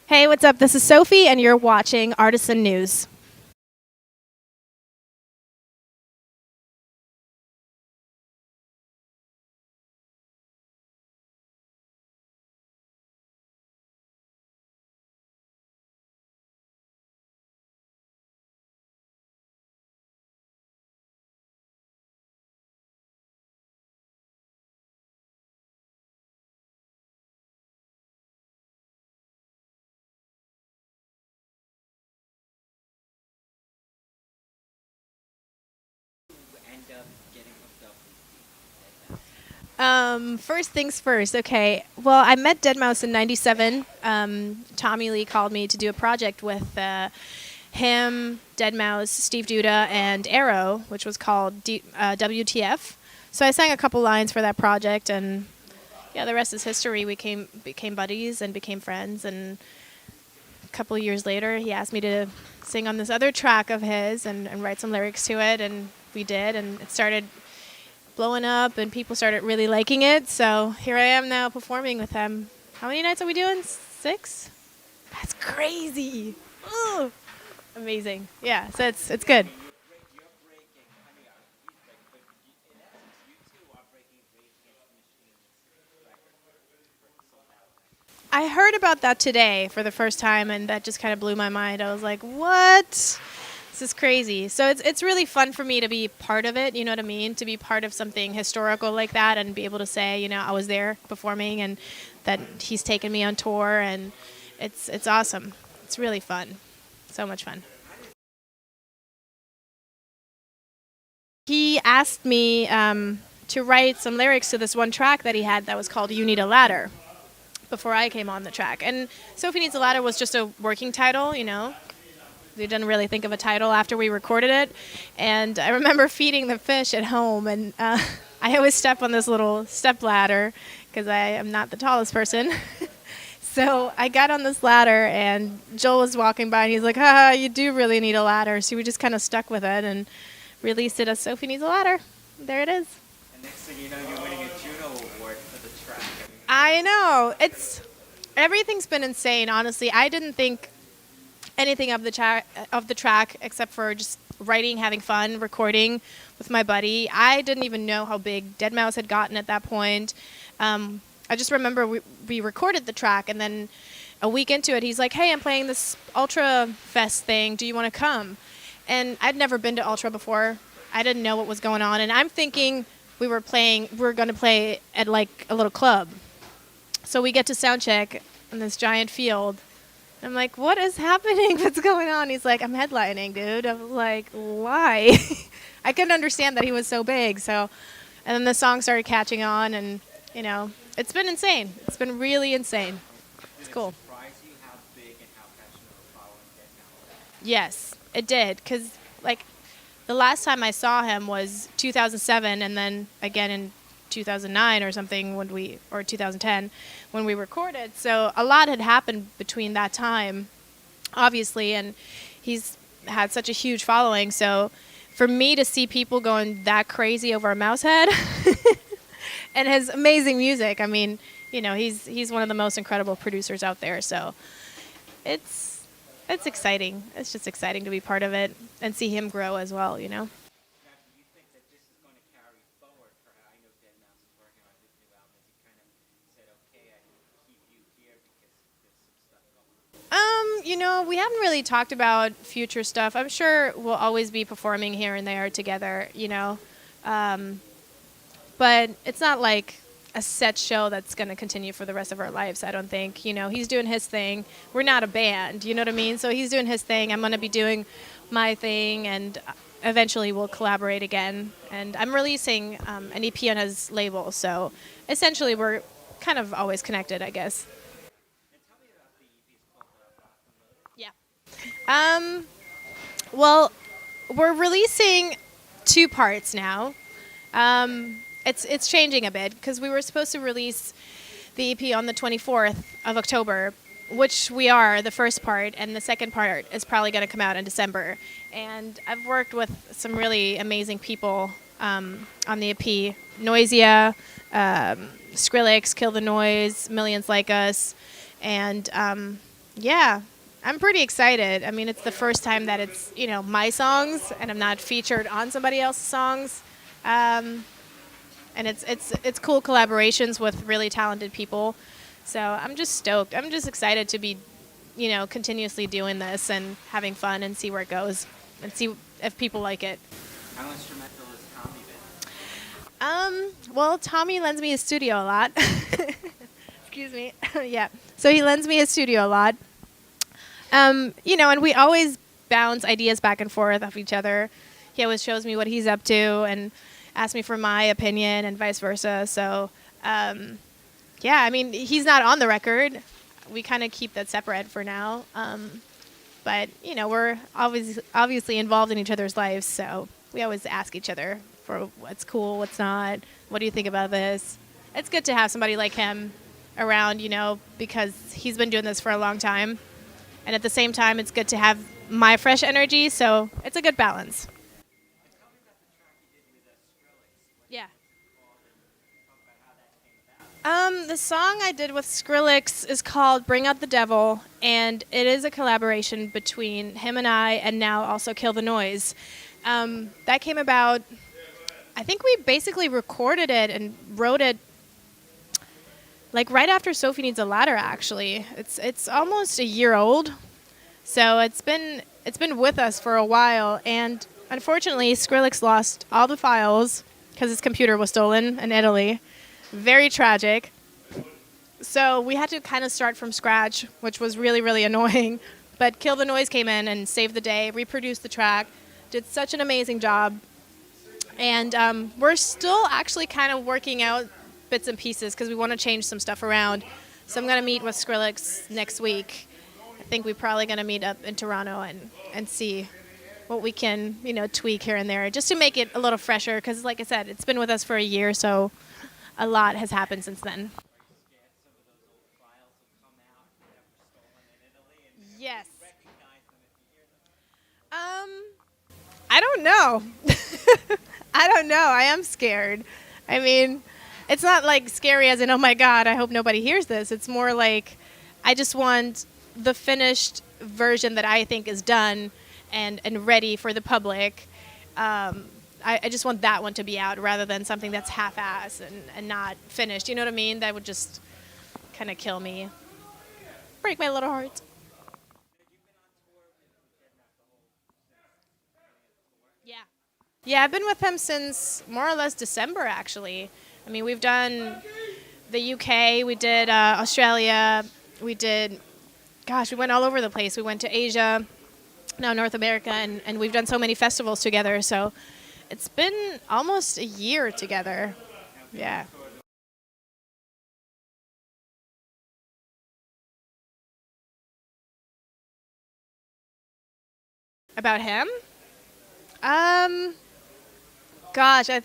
Hey, what's up? This is Sophie, and you're watching Artisan News. First things first. Okay. Well, I met deadmau5 in '97. Tommy Lee called me to do a project with him, deadmau5, Steve Duda, and Arrow, which was called WTF. So I sang a couple lines for that project, and yeah, the rest is history. We became buddies and became friends, and a couple of years later, he asked me to sing on this other track of his and write some lyrics to it, and we did, and it started blowing up, and people started really liking it. So here I am now performing with him. How many nights are we doing? 6? That's crazy. Ugh. Amazing. Yeah, so it's good. I heard about that today for the first time, and that just kind of blew my mind. I was like, what? This is crazy. So it's really fun for me to be part of it, you know what I mean? To be part of something historical like that and be able to say, I was there performing and that he's taken me on tour, and it's awesome. It's really fun. So much fun. He asked me to write some lyrics to this one track that he had that was called You Need a Ladder before I came on the track. And Sophie Needs a Ladder was just a working title, We didn't really think of a title after we recorded it. And I remember feeding the fish at home, and I always step on this little step ladder because I am not the tallest person. So I got on this ladder, and Joel was walking by, and he's like, you do really need a ladder. So we just kind of stuck with it and released it as Sophie Needs a Ladder. There it is. And next thing you know, you're winning a Juno Award for the track. I know. Everything's been insane, honestly. I didn't think anything of the track except for just writing, having fun, recording with my buddy. I didn't even know how big deadmau5 had gotten at that point. I just remember we recorded the track, and then a week into it, he's like, hey, I'm playing this Ultra Fest thing. Do you want to come? And I'd never been to Ultra before. I didn't know what was going on, and I'm thinking we were going to play at like a little club. So we get to sound check in this giant field. I'm like, what is happening? What's going on? He's like, I'm headlining, dude. I was like, why? I couldn't understand that he was so big. So, and then the song started catching on, and it's been insane. It's been really insane. It's cool. Did it surprise you how big and how passionate of a following deadmau5 has? Yes, it did. Because the last time I saw him was 2007, and then again in 2009 or something or 2010 when we recorded. So a lot had happened between that time, obviously, and he's had such a huge following. So for me to see people going that crazy over a mouse head and his amazing music, I mean, he's one of the most incredible producers out there. So it's exciting. It's just exciting to be part of it and see him grow as well, Now, do you think that this is going to carry forward for how I know deadmau5 is working on his new album? Has he kind of said, okay, I can keep you here because there's some stuff going on? We haven't really talked about future stuff. I'm sure we'll always be performing here and there together, but it's not like a set show that's going to continue for the rest of our lives, I don't think. He's doing his thing. We're not a band, you know what I mean? So he's doing his thing. I'm going to be doing my thing, and eventually we'll collaborate again. And I'm releasing an EP on his label, so essentially we're kind of always connected, I guess. And tell me about the EP's called Rock and Roll. Yeah. Well, we're releasing 2 parts now. It's changing a bit because we were supposed to release the EP on the 24th of October, which we are, the first part, and the second part is probably going to come out in December. And I've worked with some really amazing people on the EP. Noisia, Skrillex, Kill the Noise, Millions Like Us, and Yeah, I'm pretty excited. I mean, it's the first time that it's, my songs and I'm not featured on somebody else's songs. Um, and it's cool collaborations with really talented people. So I'm just stoked. I'm just excited to be, continuously doing this and having fun and see where it goes and see if people like it. How instrumental has Tommy been? Well, Tommy lends me his studio a lot. Excuse me. Yeah. So he lends me his studio a lot. And we always bounce ideas back and forth off each other. He always shows me what he's up to and asks me for my opinion and vice versa. So, yeah, I mean, he's not on the record. We kind of keep that separate for now. But, we're obviously involved in each other's lives. So we always ask each other for what's cool, what's not. What do you think about this? It's good to have somebody like him around, because he's been doing this for a long time. And at the same time, it's good to have my fresh energy. So it's a good balance. Yeah. The song I did with Skrillex is called Bring Out the Devil, and it is a collaboration between him and I, and now also Kill the Noise. That came about, I think we basically recorded it and wrote it like right after Sofi Needs a Ladder, actually. It's almost a year old, so it's been with us for a while, and unfortunately Skrillex lost all the files because his computer was stolen in Italy. Very tragic. So we had to kind of start from scratch, which was really, really annoying. But Kill the Noise came in and saved the day, reproduced the track, did such an amazing job. And we're still actually kind of working out bits and pieces because we want to change some stuff around. So I'm going to meet with Skrillex next week. I think we're probably going to meet up in Toronto and see what we can, tweak here and there just to make it a little fresher because, like I said, it's been with us for a year, so a lot has happened since then. Yes. I don't know. I don't know. I am scared. I mean, it's not like scary as in, oh my God, I hope nobody hears this. It's more like I just want the finished version that I think is done and ready for the public. I just want that one to be out rather than something that's half-assed and not finished. You know what I mean? That would just kind of kill me. Break my little heart. Yeah. Yeah, I've been with him since more or less December, actually. I mean, we've done the UK, we did Australia, we went all over the place. We went to Asia, now North America, and we've done so many festivals together, so it's been almost a year together. Yeah. About him? Gosh, I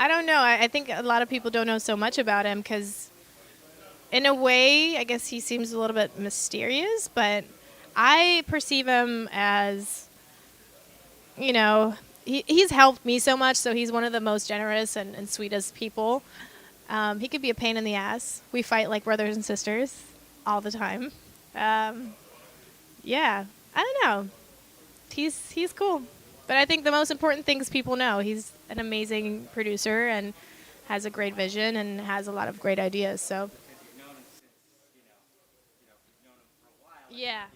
don't know. I think a lot of people don't know so much about him because, in a way, I guess he seems a little bit mysterious, but I perceive him as, he's helped me so much, so he's one of the most generous and sweetest people. He could be a pain in the ass. We fight like brothers and sisters all the time. Yeah, I don't know. He's cool. But I think the most important thing is people know he's an amazing producer and has a great vision and has a lot of great ideas. So. Yeah.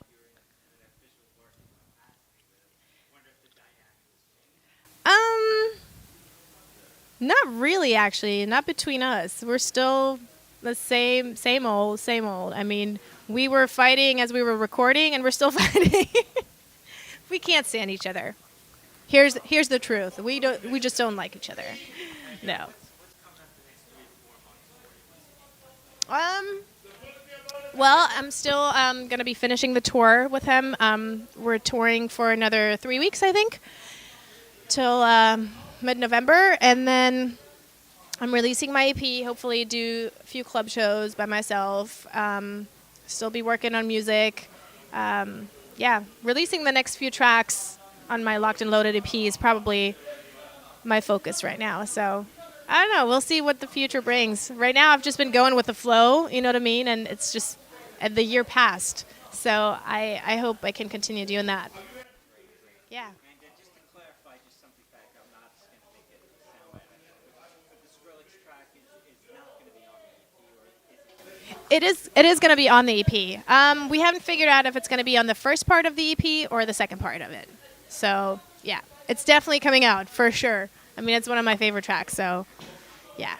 Not really, actually. Not between us. We're still the same old. I mean, we were fighting as we were recording, and we're still fighting. We can't stand each other. Here's the truth. We just don't like each other. No. Well, I'm still going to be finishing the tour with him. We're touring for another 3 weeks, I think, till mid-November, and then I'm releasing my EP, hopefully do a few club shows by myself, still be working on music. Releasing the next few tracks on my Locked and Loaded EP is probably my focus right now. So I don't know. We'll see what the future brings. Right now, I've just been going with the flow, you know what I mean? And it's and the year passed. So I hope I can continue doing that. Yeah. And just to clarify, just something back, I'm not just going to make it sound like but the Skrillex track is not going to be on the EP, or is it? It is going to be on the EP. We haven't figured out if it's going to be on the first part of the EP or the second part of it. So yeah, it's definitely coming out for sure. I mean, it's one of my favorite tracks. So yeah.